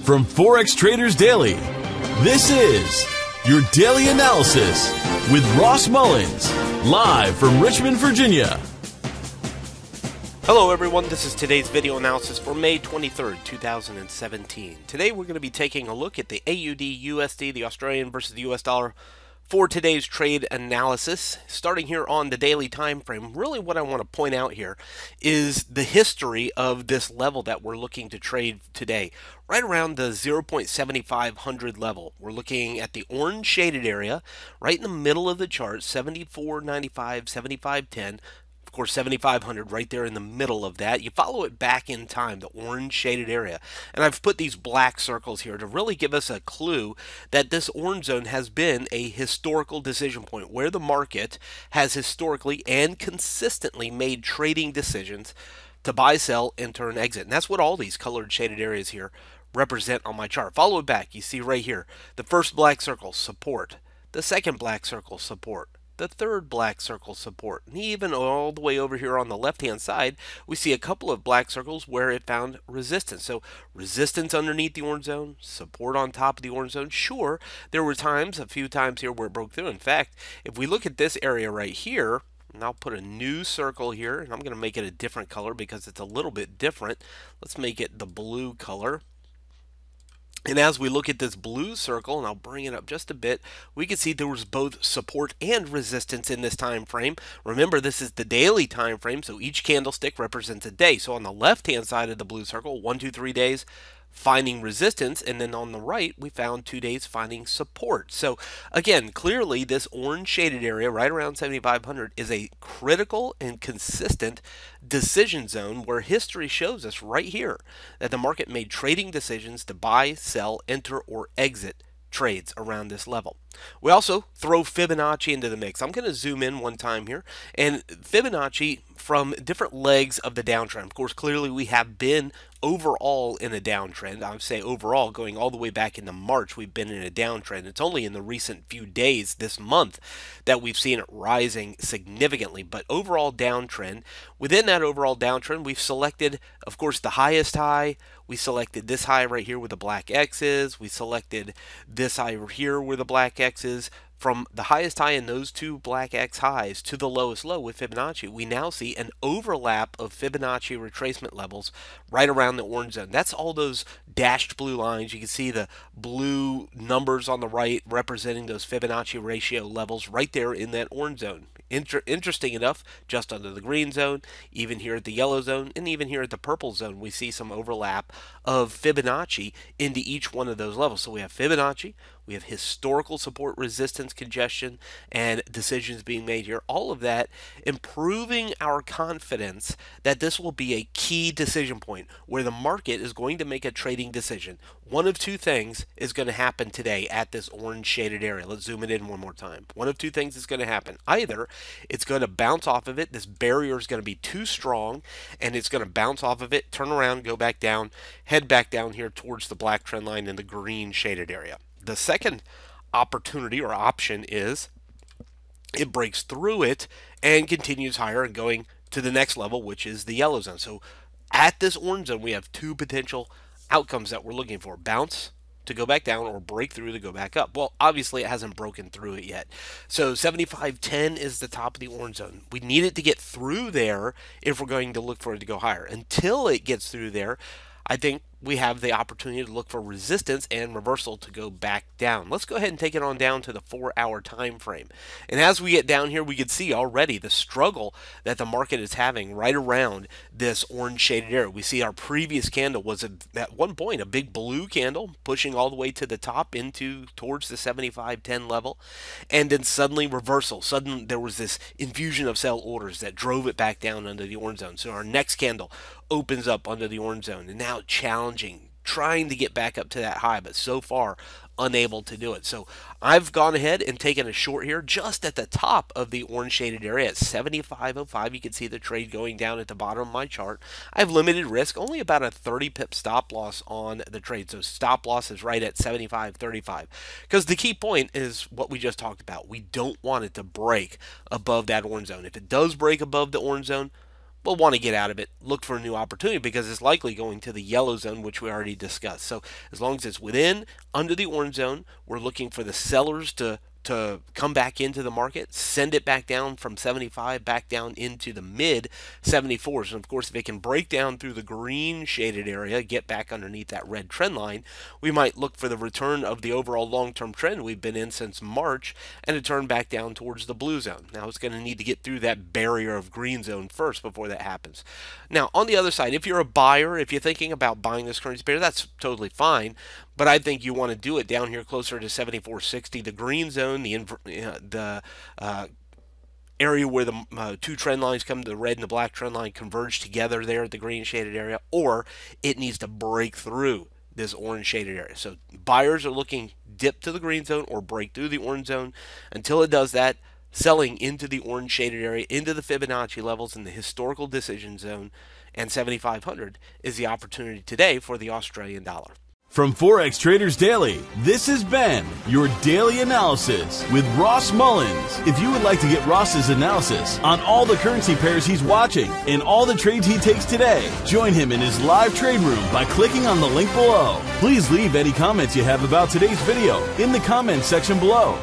From Forex Traders Daily, this is your daily analysis with Ross Mullins, live from Richmond, Virginia. Hello everyone, this is today's video analysis for May 23rd, 2017. Today we're going to be taking a look at the AUDUSD, the Australian versus the US dollar, for today's trade analysis. Starting here on the daily time frame, really what I want to point out here is the history of this level that we're looking to trade today. Right around the 0.7500 level. We're looking at the orange shaded area right in the middle of the chart, 74.95, 75.10. Of course, 7,500 right there in the middle of that. You follow it back in time, the orange shaded area. And I've put these black circles here to really give us a clue that this orange zone has been a historical decision point where the market has historically and consistently made trading decisions to buy, sell, enter, and exit. And that's what all these colored shaded areas here represent on my chart. Follow it back. You see right here, the first black circle, support. The second black circle, support. The third black circle, support. And even all the way over here on the left hand side, we see a couple of black circles where it found resistance. So resistance underneath the orange zone, support on top of the orange zone. Sure, there were times, a few times here where it broke through. In fact, if we look at this area right here, and I'll put a new circle here, and I'm going to make it a different color because it's a little bit different. Let's make it the blue color. And as we look at this blue circle, and I'll bring it up just a bit, we can see there was both support and resistance in this time frame. Remember, this is the daily time frame, so each candlestick represents a day. So on the left-hand side of the blue circle, 1, 2, 3 days, finding resistance, and then on the right we found 2 days finding support. So again, clearly this orange shaded area right around 7,500 is a critical and consistent decision zone where history shows us right here that the market made trading decisions to buy, sell, enter, or exit trades around this level. We also throw Fibonacci into the mix. I'm going to zoom in one time here, and Fibonacci from different legs of the downtrend. Of course, clearly we have been overall in a downtrend. I would say overall, going all the way back into March, we've been in a downtrend. It's only in the recent few days this month that we've seen it rising significantly, but overall downtrend. Within that overall downtrend, we've selected, of course, the highest high. We selected this high right here where the black X is. We selected this high here where the black X is. From the highest high in those two black X highs to the lowest low with Fibonacci, we now see an overlap of Fibonacci retracement levels right around the orange zone. That's all those dashed blue lines. You can see the blue numbers on the right representing those Fibonacci ratio levels right there in that orange zone. Interesting enough, just under the green zone, even here at the yellow zone, and even here at the purple zone, we see some overlap of Fibonacci into each one of those levels. So we have Fibonacci, we have historical support, resistance, congestion, and decisions being made here. All of that improving our confidence that this will be a key decision point where the market is going to make a trading decision. One of two things is going to happen today at this orange shaded area. Let's zoom it in one more time. One of two things is going to happen. Either it's going to bounce off of it, this barrier is going to be too strong, and it's going to bounce off of it, turn around, go back down, head back down here towards the black trend line in the green shaded area. The second opportunity or option is it breaks through it and continues higher and going to the next level, which is the yellow zone. So at this orange zone, we have two potential outcomes that we're looking for: bounce to go back down or break through to go back up. Well, obviously it hasn't broken through it yet. So 75.10 is the top of the orange zone. We need it to get through there if we're going to look for it to go higher. Until it gets through there, I think we have the opportunity to look for resistance and reversal to go back down. Let's go ahead and take it on down to the 4-hour time frame. And as we get down here, we can see already the struggle that the market is having right around this orange shaded area. We see our previous candle was at one point a big blue candle pushing all the way to the top into towards the 75.10 level, and then suddenly reversal. Suddenly there was this infusion of sell orders that drove it back down under the orange zone. So our next candle opens up under the orange zone, and now challenging, trying to get back up to that high, but so far unable to do it. So I've gone ahead and taken a short here just at the top of the orange shaded area at 75.05. You can see the trade going down at the bottom of my chart. I have limited risk, only about a 30 pip stop loss on the trade. So stop loss is right at 75.35, because the key point is what we just talked about. We don't want it to break above that orange zone. If it does break above the orange zone, we'll want to get out of it, look for a new opportunity because it's likely going to the yellow zone, which we already discussed. So as long as it's within, under the orange zone, we're looking for the sellers to come back into the market, send it back down from 75 back down into the mid 74s. And of course, if it can break down through the green shaded area, get back underneath that red trend line, we might look for the return of the overall long-term trend we've been in since March and to turn back down towards the blue zone. Now it's going to need to get through that barrier of green zone first before that happens. Now on the other side, if you're a buyer, if you're thinking about buying this currency pair, that's totally fine. But I think you want to do it down here closer to 74.60, the green zone, the area where the two trend lines come, the red and the black trend line converge together there at the green shaded area, or it needs to break through this orange shaded area. So buyers are looking dip to the green zone or break through the orange zone. Until it does that, selling into the orange shaded area, into the Fibonacci levels in the historical decision zone, and 7,500 is the opportunity today for the Australian dollar. From Forex Traders Daily, this has been your daily analysis with Ross Mullins. If you would like to get Ross's analysis on all the currency pairs he's watching and all the trades he takes today, join him in his live trade room by clicking on the link below. Please leave any comments you have about today's video in the comments section below.